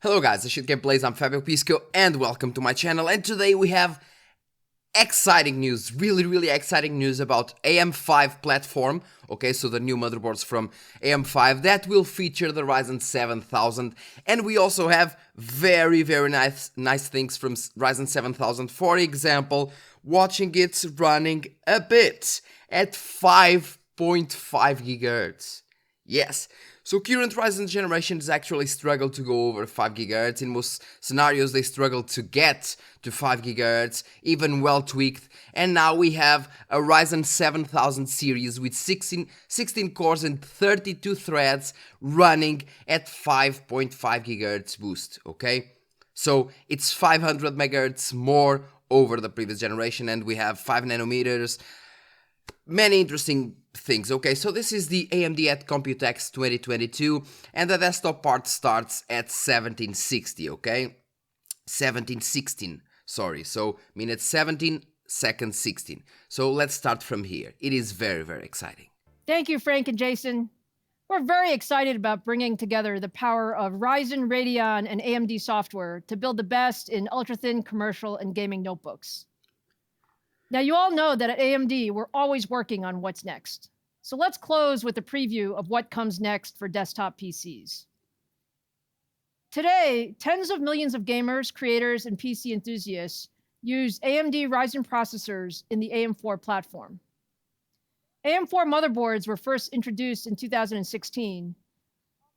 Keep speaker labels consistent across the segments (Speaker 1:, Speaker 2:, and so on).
Speaker 1: Hello guys, this is Gameplays, I'm Fabio Pisco and welcome to my channel, and today we have exciting news, really exciting news about AM5 platform, okay, so the new motherboards from AM5 that will feature the Ryzen 7000, and we also have very nice things from Ryzen 7000, for example, watching it running a bit at 5.5 GHz, yes. So current Ryzen generations actually struggle to go over 5 GHz. In most scenarios they struggle to get to 5 GHz, even well tweaked. And now we have a Ryzen 7000 series with 16 cores and 32 threads running at 5.5 GHz boost, okay? So it's 500 MHz more over the previous generation, and we have 5 nanometers. Many interesting things. Okay, so this is the AMD COMPUTEX 2022, and the desktop part starts at 1760, okay? 1716, sorry, so minute 17, second 16. So let's start from here. It is very exciting.
Speaker 2: Thank you, Frank and Jason. We're very excited about bringing together the power of Ryzen, Radeon, and AMD software to build the best in ultra-thin commercial and gaming notebooks. Now, you all know that at AMD, we're always working on what's next. So let's close with a preview of what comes next for desktop PCs. Today, tens of millions of gamers, creators, and PC enthusiasts use AMD Ryzen processors in the AM4 platform. AM4 motherboards were first introduced in 2016.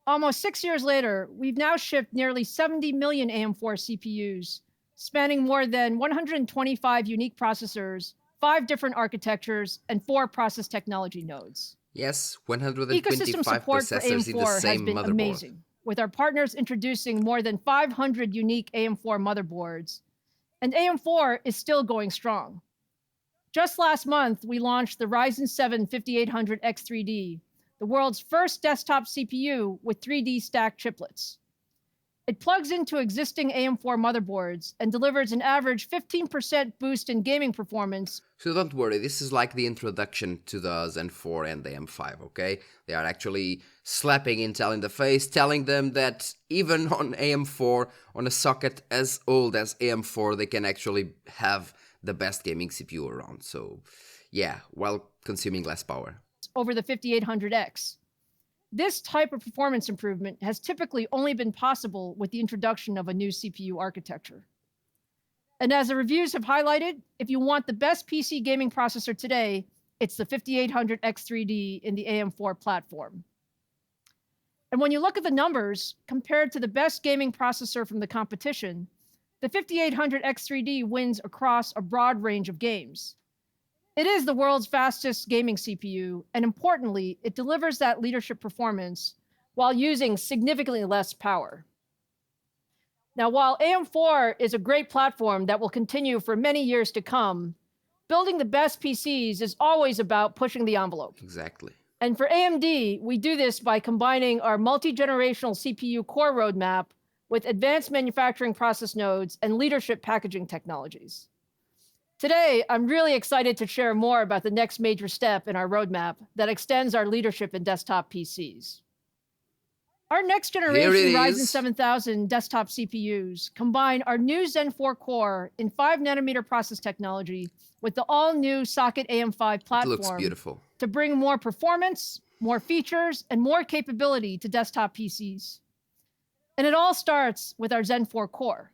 Speaker 2: Almost 6 years later, we've now shipped nearly 70 million AM4 CPUs, spanning more than 125 unique processors, 5 different architectures, and 4 process technology nodes.
Speaker 1: Yes, 125
Speaker 2: Ecosystem support for
Speaker 1: processors in the
Speaker 2: AM4
Speaker 1: same
Speaker 2: has been
Speaker 1: motherboard.
Speaker 2: amazing, with our partners introducing more than 500 unique AM4 motherboards, and AM4 is still going strong. Just last month, we launched the Ryzen 7 5800X3D, the world's first desktop CPU with 3D stacked chiplets. It plugs into existing AM4 motherboards and delivers an average 15% boost in gaming performance.
Speaker 1: So don't worry, this is like the introduction to the ZEN4 and the AM5, okay? They are actually slapping Intel in the face, telling them that even on AM4, on a socket as old as AM4, they can actually have the best gaming CPU around. So yeah, while consuming less power.
Speaker 2: Over the 5800X. This type of performance improvement has typically only been possible with the introduction of a new CPU architecture. And as the reviews have highlighted, if you want the best PC gaming processor today, it's the 5800X3D in the AM4 platform. And when you look at the numbers, compared to the best gaming processor from the competition, the 5800X3D wins across a broad range of games. It is the world's fastest gaming CPU, and importantly, it delivers that leadership performance while using significantly less power. Now, while AM4 is a great platform that will continue for many years to come, building the best PCs is always about pushing the envelope.
Speaker 1: Exactly.
Speaker 2: And for AMD, we do this by combining our multi-generational CPU core roadmap with advanced manufacturing process nodes and leadership packaging technologies. Today, I'm really excited to share more about the next major step in our roadmap that extends our leadership in desktop PCs. Our next generation Ryzen 7000 desktop CPUs combine our new Zen4 core in 5 nanometer process technology with the all-new socket AM5 platform.
Speaker 1: It looks beautiful.
Speaker 2: To bring more performance, more features, and more capability to desktop PCs. And it all starts with our Zen4 core.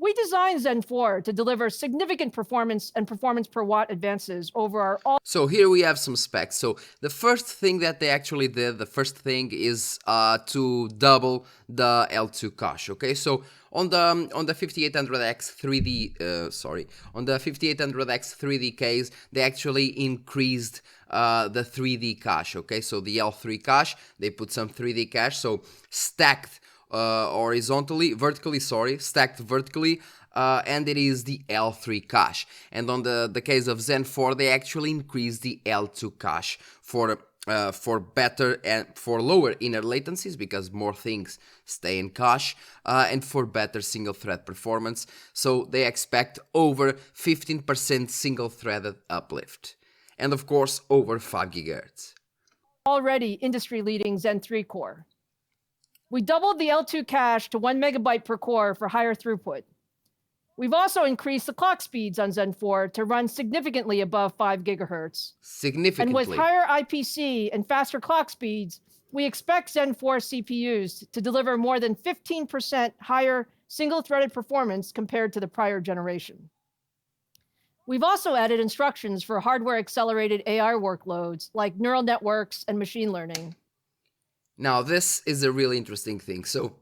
Speaker 2: We designed Zen4 to deliver significant performance and performance per watt advances over our all.
Speaker 1: So here we have some specs. So the first thing that they actually did, the first thing is to double the L2 cache. Okay, so on the 5800X 3D, on the 5800X 3D case, they actually increased the 3D cache. Okay, so the L3 cache, they put some 3D cache, so stacked. Stacked vertically, and it is the L3 cache. And on the case of Zen4, they actually increased the L2 cache for better and for lower inner latencies because more things stay in cache, and for better single thread performance. So they expect over 15% single threaded uplift, and of course over 5 GHz.
Speaker 2: Already industry leading Zen 3 core. We doubled the L2 cache to 1 megabyte per core for higher throughput. We've also increased the clock speeds on Zen 4 to run significantly above 5 gigahertz.
Speaker 1: Significantly.
Speaker 2: And with higher IPC and faster clock speeds, we expect Zen 4 CPUs to deliver more than 15% higher single-threaded performance compared to the prior generation. We've also added instructions for hardware-accelerated AI workloads like neural networks and machine learning.
Speaker 1: Now, this is a really interesting thing. So,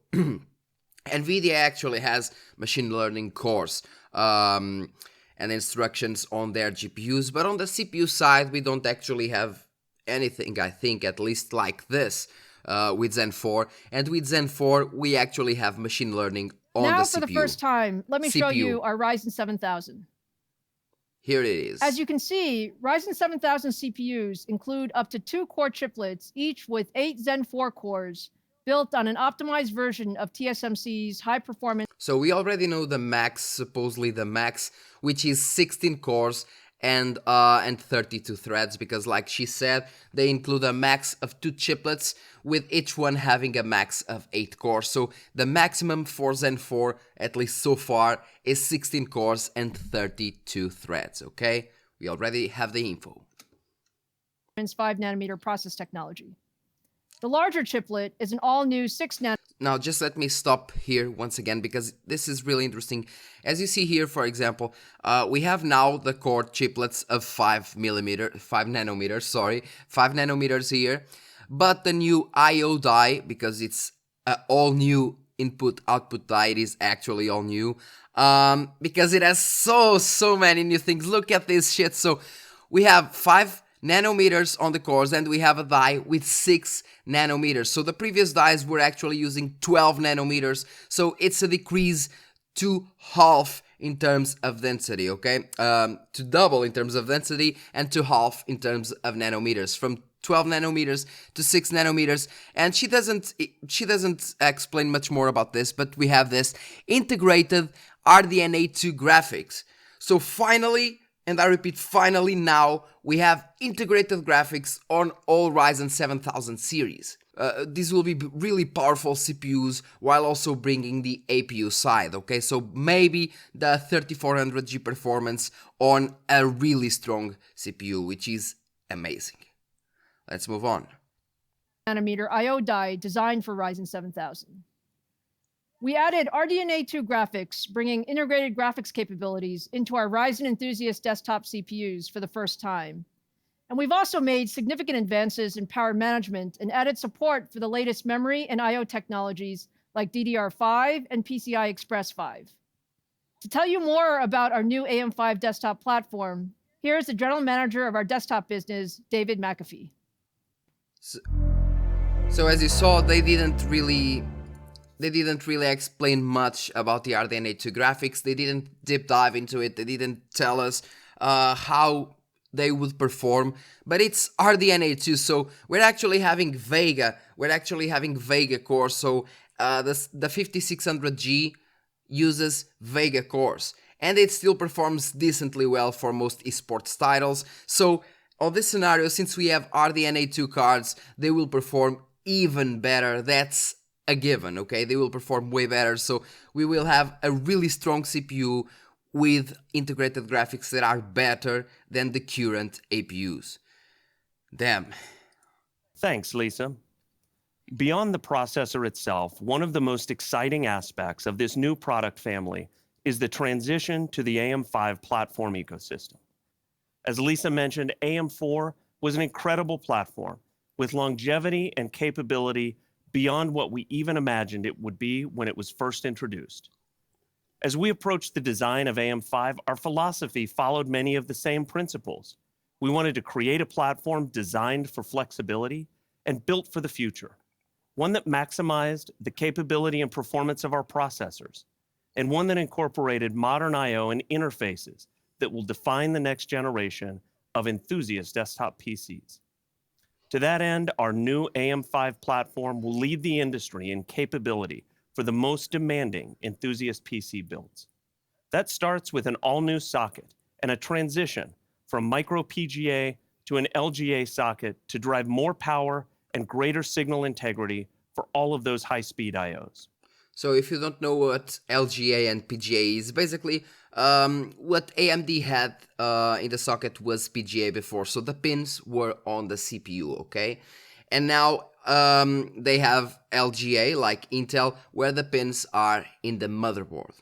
Speaker 1: NVIDIA actually has machine learning cores and instructions on their GPUs, but on the CPU side, we don't actually have anything, I think, at least like this with Zen 4. And with Zen 4, we actually have machine learning on the CPU.
Speaker 2: Now, for the first time, let me show you our Ryzen 7000.
Speaker 1: Here it is.
Speaker 2: As you can see, Ryzen 7000 CPUs include up to 2 core chiplets, each with 8 Zen 4 cores, built on an optimized version of TSMC's high-performance.
Speaker 1: So we already know the max, supposedly the max, which is 16 cores and 32 threads, because like she said, they include a max of 2 chiplets, with each one having a max of 8 cores. So the maximum for Zen 4, at least so far, is 16 cores and 32 threads, okay? We already have the info.
Speaker 2: 5 nanometer process technology. The larger chiplet is an all-new 6 nanometer.
Speaker 1: Now, just let me stop here once again, because this is really interesting. As you see here, for example, we have now the core chiplets of 5 nanometers here, but the new I/O die, because it's all new input-output die, it is actually all new, because it has so many new things. Look at this shit. So we have 5 nanometers on the cores, and we have a die with 6 nanometers. So the previous dies were actually using 12 nanometers, so it's a decrease to half in terms of density, okay? To double in terms of density and to half in terms of nanometers, from 12 nanometers to 6 nanometers. And she doesn't explain much more about this, but we have this integrated RDNA2 graphics. So finally, and I repeat, finally now, we have integrated graphics on all Ryzen 7000 series. These will be really powerful CPUs while also bringing the APU side, okay? So maybe the 3400G performance on a really strong CPU, which is amazing. Let's move on.
Speaker 2: Nanometer I/O die designed for Ryzen 7000. We added RDNA2 graphics, bringing integrated graphics capabilities into our Ryzen enthusiast desktop CPUs for the first time. And we've also made significant advances in power management and added support for the latest memory and I/O technologies like DDR5 and PCI Express 5. To tell you more about our new AM5 desktop platform, here's the general manager of our desktop business, David McAfee.
Speaker 1: So as you saw, they didn't really explain much about the RDNA2 graphics. They didn't deep dive into it. They didn't tell us how they would perform. But it's RDNA2, so we're actually having Vega. We're actually having Vega cores. So the 5600G uses Vega cores, and it still performs decently well for most esports titles. So on this scenario, since we have RDNA2 cards, they will perform even better. That's a given, okay? They will perform way better, so we will have a really strong CPU with integrated graphics that are better than the current APUs. Damn.
Speaker 3: Thanks, Lisa. Beyond the processor itself, one of the most exciting aspects of this new product family is the transition to the AM5 platform ecosystem. As Lisa mentioned, AM4 was an incredible platform with longevity and capability beyond what we even imagined it would be when it was first introduced. As we approached the design of AM5, our philosophy followed many of the same principles. We wanted to create a platform designed for flexibility and built for the future, one that maximized the capability and performance of our processors, and one that incorporated modern I/O and interfaces that will define the next generation of enthusiast desktop PCs. To that end, our new AM5 platform will lead the industry in capability for the most demanding enthusiast PC builds. That starts with an all-new socket and a transition from micro PGA to an LGA socket to drive more power and greater signal integrity for all of those high-speed IOs.
Speaker 1: So if you don't know what LGA and PGA is, basically what AMD had in the socket was PGA before, so the pins were on the CPU, okay? And now they have LGA, like Intel, where the pins are in the motherboard.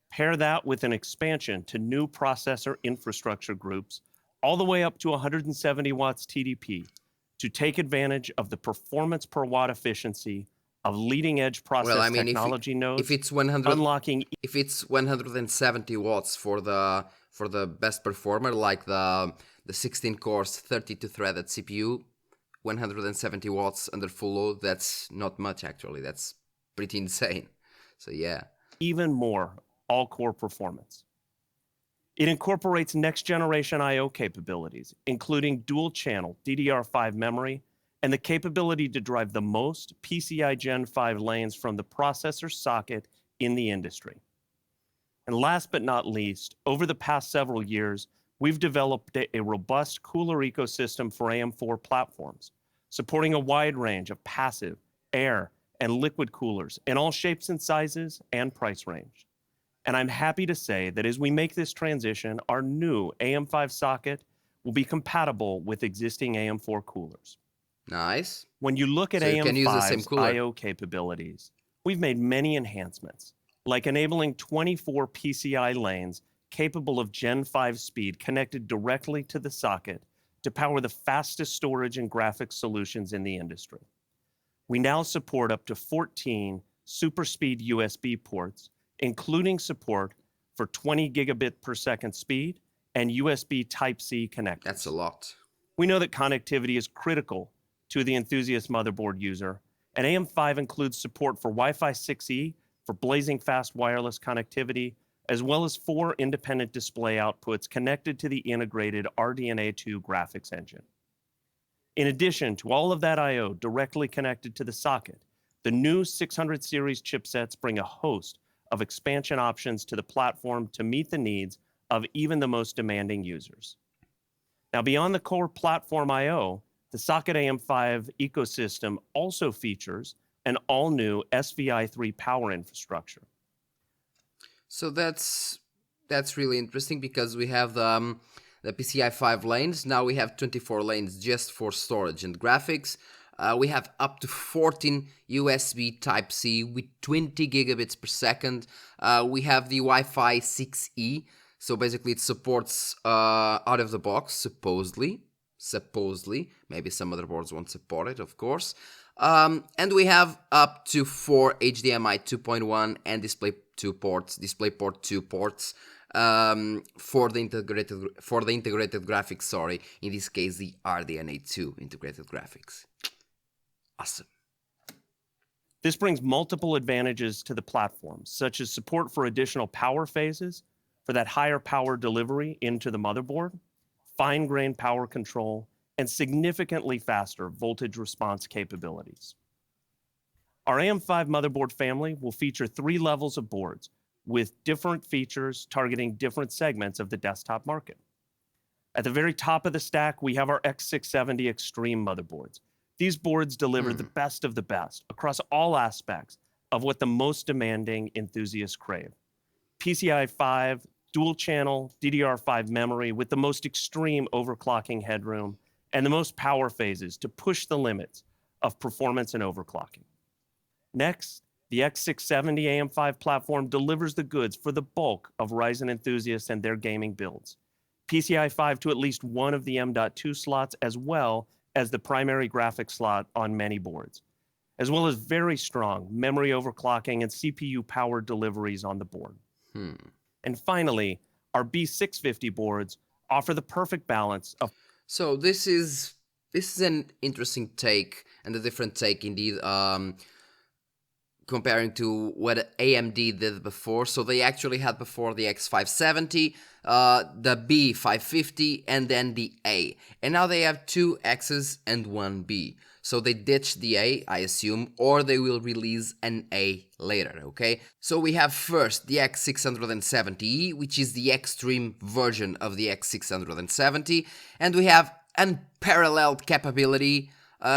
Speaker 3: Pair that with an expansion to new processor infrastructure groups, all the way up to 170 watts TDP, to take advantage of the performance per watt efficiency of leading-edge process technology nodes,
Speaker 1: if it's 100,
Speaker 3: unlocking.
Speaker 1: If it's 170 watts for the best performer, like the 16 cores, 32 threaded CPU, 170 watts under full load, that's not much actually. That's pretty insane. So yeah.
Speaker 3: Even more all-core performance. It incorporates next-generation I/O capabilities, including dual-channel DDR5 memory and the capability to drive the most PCI Gen 5 lanes from the processor socket in the industry. And last but not least, over the past several years, we've developed a robust cooler ecosystem for AM4 platforms, supporting a wide range of passive, air, and liquid coolers in all shapes and sizes and price range. And I'm happy to say that as we make this transition, our new AM5 socket will be compatible with existing AM4 coolers.
Speaker 1: Nice.
Speaker 3: When you look at
Speaker 1: So you can use the same
Speaker 3: AM5's
Speaker 1: cooler.
Speaker 3: I/O capabilities, we've made many enhancements, like enabling 24 PCI lanes capable of Gen 5 speed connected directly to the socket to power the fastest storage and graphics solutions in the industry. We now support up to 14 super speed USB ports, including support for 20 gigabit per second speed and USB Type-C connectors.
Speaker 1: That's a lot.
Speaker 3: We know that connectivity is critical to the enthusiast motherboard user, and AM5 includes support for Wi-Fi 6E for blazing fast wireless connectivity, as well as 4 independent display outputs connected to the integrated RDNA2 graphics engine. In addition to all of that I/O directly connected to the socket, the new 600 series chipsets bring a host of expansion options to the platform to meet the needs of even the most demanding users. Now, beyond the core platform I/O, the socket AM5 ecosystem also features an all-new SVI3 power infrastructure.
Speaker 1: So that's really interesting because we have the PCI 5 lanes. Now we have 24 lanes just for storage and graphics. We have up to 14 USB Type-C with 20 gigabits per second. We have the Wi-Fi 6E. So basically it supports out of the box, supposedly. Maybe some motherboards won't support it, of course. And we have up to 4 HDMI 2.1 and DisplayPort 2 ports for the integrated graphics. Sorry, in this case the RDNA2 integrated graphics. Awesome.
Speaker 3: This brings multiple advantages to the platform, such as support for additional power phases, for that higher power delivery into the motherboard, fine-grained power control, and significantly faster voltage response capabilities. Our AM5 motherboard family will feature 3 levels of boards with different features targeting different segments of the desktop market. At the very top of the stack, we have our X670 Extreme motherboards. These boards deliver the best of the best across all aspects of what the most demanding enthusiasts crave. PCI 5, dual-channel DDR5 memory with the most extreme overclocking headroom and the most power phases to push the limits of performance and overclocking. Next, the X670 AM5 platform delivers the goods for the bulk of Ryzen enthusiasts and their gaming builds. PCI 5 to at least one of the M.2 slots, as well as the primary graphics slot on many boards, as well as very strong memory overclocking and CPU power deliveries on the board. And finally, our B650 boards offer the perfect balance of...
Speaker 1: So this is an interesting take and a different take indeed, comparing to what AMD did before. So they actually had before the X570, the B550, and then the A. And now they have 2 X's and 1 B. So they ditched the A, I assume, or they will release an A later, okay? So we have first the X670E, which is the extreme version of the X670, and we have unparalleled capability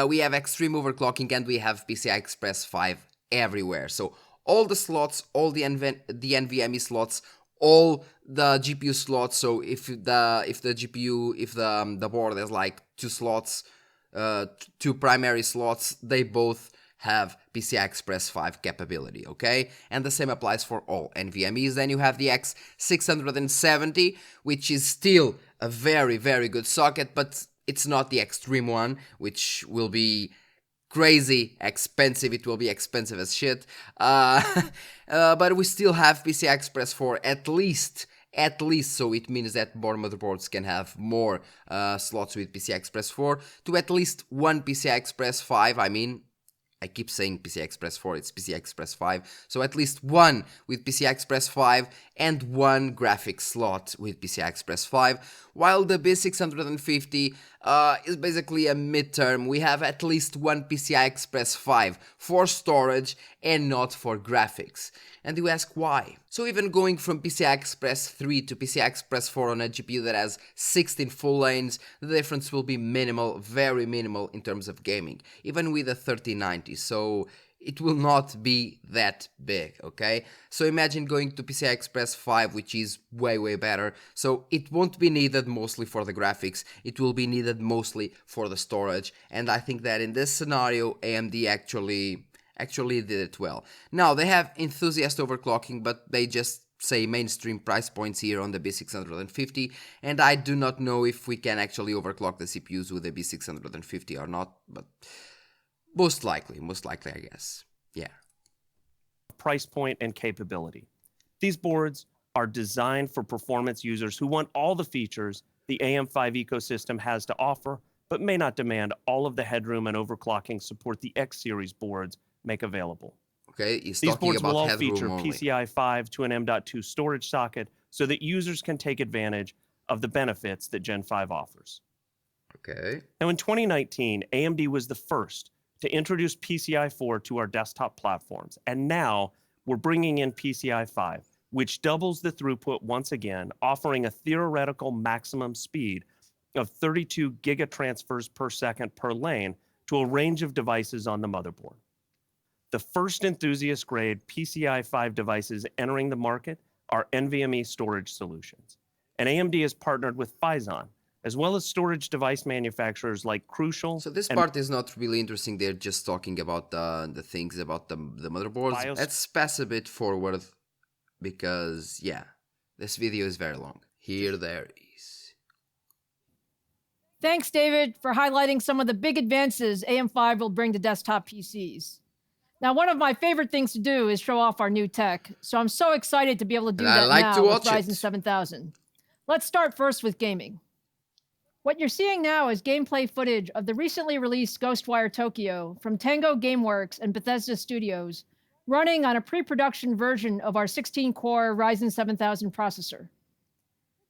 Speaker 1: we have extreme overclocking, and we have PCI Express 5 everywhere. So all the slots, all the NVMe slots, all the GPU slots. So if the board has like two slots, two primary slots, they both have PCI Express 5 capability, okay? And the same applies for all NVMEs. Then you have the X670, which is still a very, very good socket, but it's not the extreme one, which will be crazy expensive. It will be expensive as shit. But we still have PCI Express 4 at least, so it means that more motherboards can have more slots with PCI Express 4 to at least one PCI Express 5. I keep saying PCI Express 4, it's PCI Express 5. So at least one with PCI Express 5 and one graphics slot with PCI Express 5. While the B650 is basically a midterm. We have at least one PCI Express 5 for storage and not for graphics. And you ask why? So even going from PCI Express 3 to PCI Express 4 on a GPU that has 16 full lanes, the difference will be minimal, very minimal in terms of gaming, even with a 3090, so it will not be that big, okay? So imagine going to PCI Express 5, which is way better, so it won't be needed mostly for the graphics, it will be needed mostly for the storage, and I think that in this scenario, AMD actually did it well. Now, they have enthusiast overclocking, but they just say mainstream price points here on the B650, and I do not know if we can actually overclock the CPUs with the B650 or not, but most likely, I guess. Yeah.
Speaker 3: Price point and capability. These boards are designed for performance users who want all the features the AM5 ecosystem has to offer, but may not demand all of the headroom and overclocking support the X series boards make available.
Speaker 1: Okay, he's
Speaker 3: These
Speaker 1: talking
Speaker 3: boards will
Speaker 1: about
Speaker 3: all
Speaker 1: headroom
Speaker 3: feature
Speaker 1: only.
Speaker 3: PCI 5 to an M.2 storage socket so that users can take advantage of the benefits that Gen 5 offers.
Speaker 1: Okay.
Speaker 3: Now, in 2019, AMD was the first to introduce PCI 4 to our desktop platforms, and now we're bringing in PCI 5, which doubles the throughput once again, offering a theoretical maximum speed of 32 gigatransfers per second per lane to a range of devices on the motherboard. The first enthusiast-grade PCI 5 devices entering the market are NVMe storage solutions, and AMD has partnered with Phison, as well as storage device manufacturers like Crucial.
Speaker 1: So this part is not really interesting. They're just talking about the things about the motherboards. Let's pass a bit forward because, yeah, this video is very long. Here there is.
Speaker 2: Thanks, David, for highlighting some of the big advances AM5 will bring to desktop PCs. Now, one of my favorite things to do is show off our new tech, so I'm so excited to be able to do that now with Ryzen 7000. Let's start first with gaming. What you're seeing now is gameplay footage of the recently released Ghostwire Tokyo from Tango Gameworks and Bethesda Studios, running on a pre-production version of our 16-core Ryzen 7000 processor.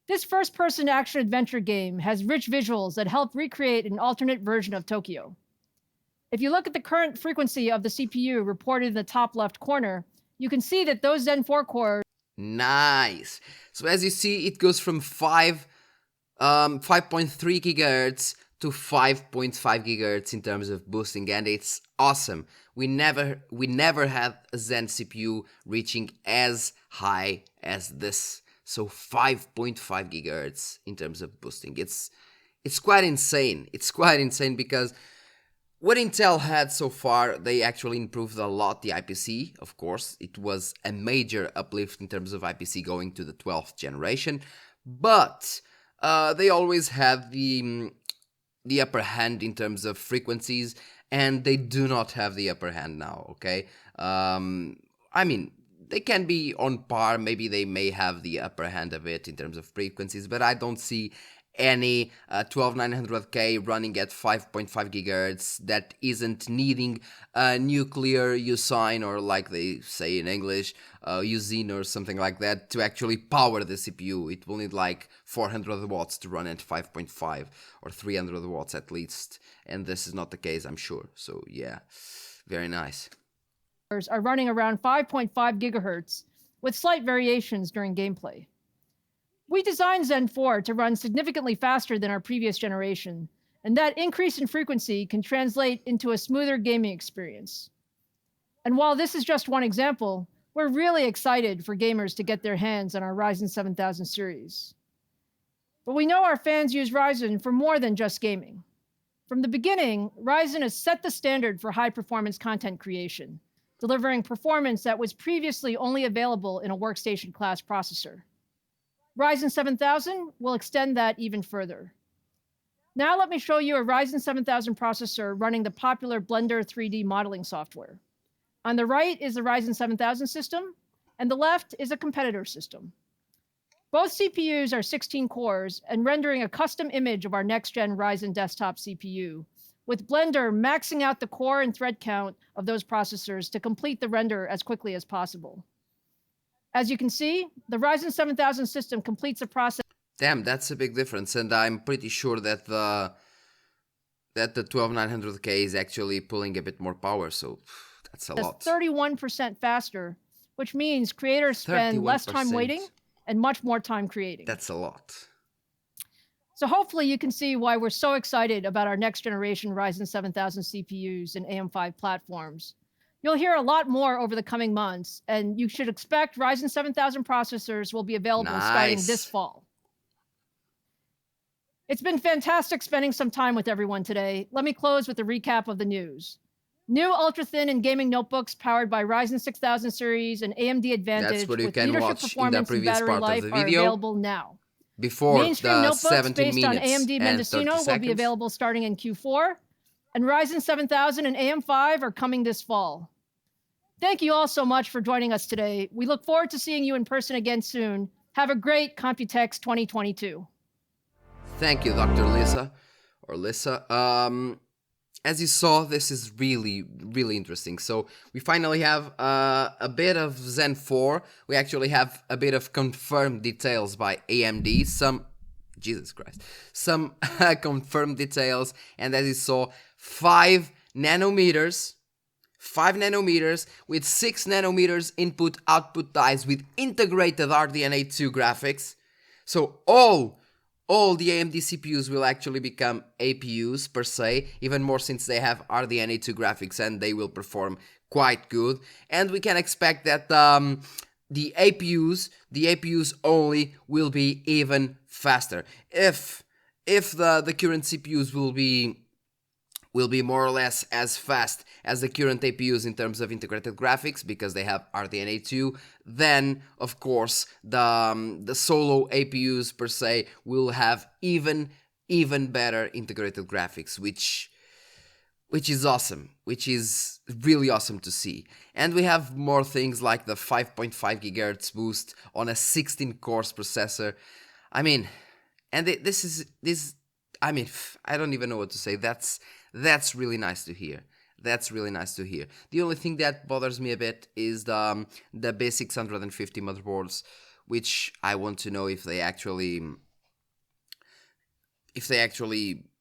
Speaker 2: This first-person action-adventure game has rich visuals that help recreate an alternate version of Tokyo. If you look at the current frequency of the CPU reported in the top left corner, you can see that those ZEN4 cores...
Speaker 1: Nice. So as you see, it goes from 5.3 gigahertz to 5.5 gigahertz in terms of boosting, and it's awesome. We never had a Zen CPU reaching as high as this. So 5.5 gigahertz in terms of boosting. It's quite insane. It's quite insane because what Intel had so far, they actually improved a lot the IPC, of course. It was a major uplift in terms of IPC going to the 12th generation, but they always had the upper hand in terms of frequencies, and they do not have the upper hand now, okay? I mean, they can be on par, maybe they may have the upper hand a bit in terms of frequencies, but I don't see any 12900K running at 5.5 gigahertz that isn't needing a nuclear uSign, or like they say in English, uZen or something like that, to actually power the CPU. It will need like 400 watts to run at 5.5 or 300 watts at least, and this is not the case, I'm sure. So yeah, very nice.
Speaker 2: Are running around 5.5 gigahertz with slight variations during gameplay. We designed ZEN4 to run significantly faster than our previous generation, And that increase in frequency can translate into a smoother gaming experience. And while this is just one example, we're really excited for gamers to get their hands on our Ryzen 7000 series. But we know our fans use Ryzen for more than just gaming. From the beginning, Ryzen has set the standard for high-performance content creation, delivering performance that was previously only available in a workstation-class processor. Ryzen 7000 will extend that even further. Now let me show you a Ryzen 7000 processor running the popular Blender 3D modeling software. On the right is the Ryzen 7000 system, and the left is a competitor system. Both CPUs are 16 cores and rendering a custom image of our next-gen Ryzen desktop CPU, with Blender maxing out the core and thread count of those processors to complete the render as quickly as possible. As you can see, the Ryzen 7000 system completes the process.
Speaker 1: Damn, that's a big difference, and I'm pretty sure that the 12900K is actually pulling a bit more power, so that's a lot.
Speaker 2: 31% faster, which means creators spend less time waiting and much more time creating.
Speaker 1: That's a lot.
Speaker 2: So hopefully you can see why we're so excited about our next generation Ryzen 7000 CPUs and AM5 platforms. You'll hear a lot more over the coming months, and you should expect Ryzen 7000 processors will be available starting this fall. It's been fantastic spending some time with everyone today. Let me close with a recap of the news. New ultra-thin and gaming notebooks powered by Ryzen 6000 series and AMD Advantage with leadership performance and battery life are available now.
Speaker 1: Before
Speaker 2: mainstream
Speaker 1: the
Speaker 2: notebooks
Speaker 1: 17
Speaker 2: based on
Speaker 1: minutes
Speaker 2: AMD
Speaker 1: and
Speaker 2: Mendocino
Speaker 1: 30
Speaker 2: will be available starting in Q4, and Ryzen 7000 and AM5 are coming this fall. Thank you all so much for joining us today. We look forward to seeing you in person again soon. Have a great Computex 2022.
Speaker 1: Thank you, Dr. Lisa, or Lisa. As you saw, this is really, really interesting. So we finally have a bit of ZEN4. We actually have a bit of confirmed details by AMD. Some confirmed details. And as you saw, 5 nanometers with 6 nanometers input-output dies with integrated RDNA2 graphics. So all the AMD CPUs will actually become APUs per se, even more since they have RDNA2 graphics and they will perform quite good. And we can expect that the APUs only will be even faster. If the current CPUs will be more or less as fast as the current APUs in terms of integrated graphics because they have RDNA2, then of course the solo APUs per se will have even better integrated graphics, which is awesome, which is really awesome to see. And we have more things like the 5.5 GHz boost on a 16 cores processor. I mean, and I mean, I don't even know what to say. That's really nice to hear. That's really nice to hear. The only thing that bothers me a bit is the B650 motherboards, which I want to know if they actually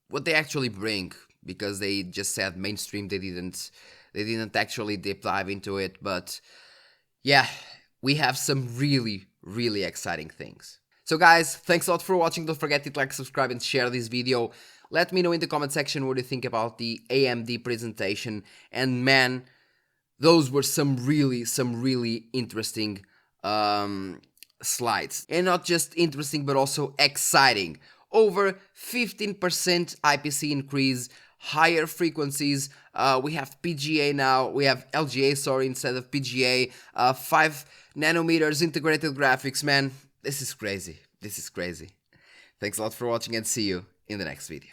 Speaker 1: what they actually bring, because they just said mainstream. They didn't actually deep dive into it. But yeah, we have some really exciting things. So guys, thanks a lot for watching. Don't forget to like, subscribe, and share this video. Let me know in the comment section what you think about the AMD presentation. And man, those were some really interesting slides. And not just interesting, but also exciting. Over 15% IPC increase, higher frequencies. We have PGA now. We have LGA, sorry, instead of PGA. 5 nanometers integrated graphics, man. This is crazy. This is crazy. Thanks a lot for watching, and see you in the next video.